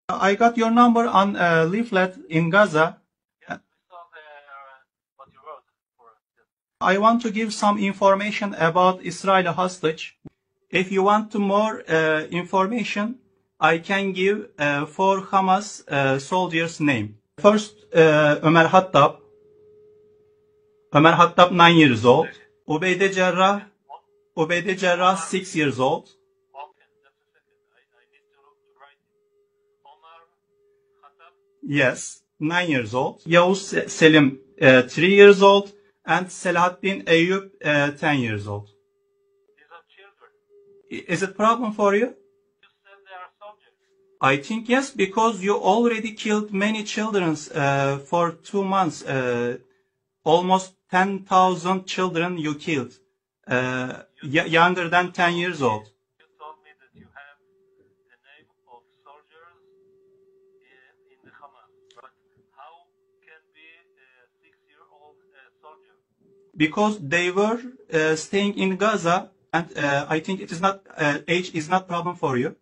I got your number on a leaflet in Gaza. Yeah, I saw what you wrote for us. Yes. I want to give some information about Israeli hostage. If you want to more information, I can give 4 Hamas soldiers' name. First, Ömer Hattab. Ömer Hattab 9 years old. Ubeyde Cerrah. Ubeyde Cerrah 6 years old. Okay, just a second. I need to write it. Omar Khattab. Yes, 9 years old. Yavuz Selim 3 years old. And Selahattin Eyüp 10 years old. These are children. Is it a problem for you? You said they are soldiers. I think yes, because you already killed many children for 2 months. Almost 10,000 children you killed, younger than 10 years old. You told me that you have the name of soldiers in the Hamas, but how can be a 6-year-old soldier? Because they were staying in Gaza, and I think it is not age is not problem for you.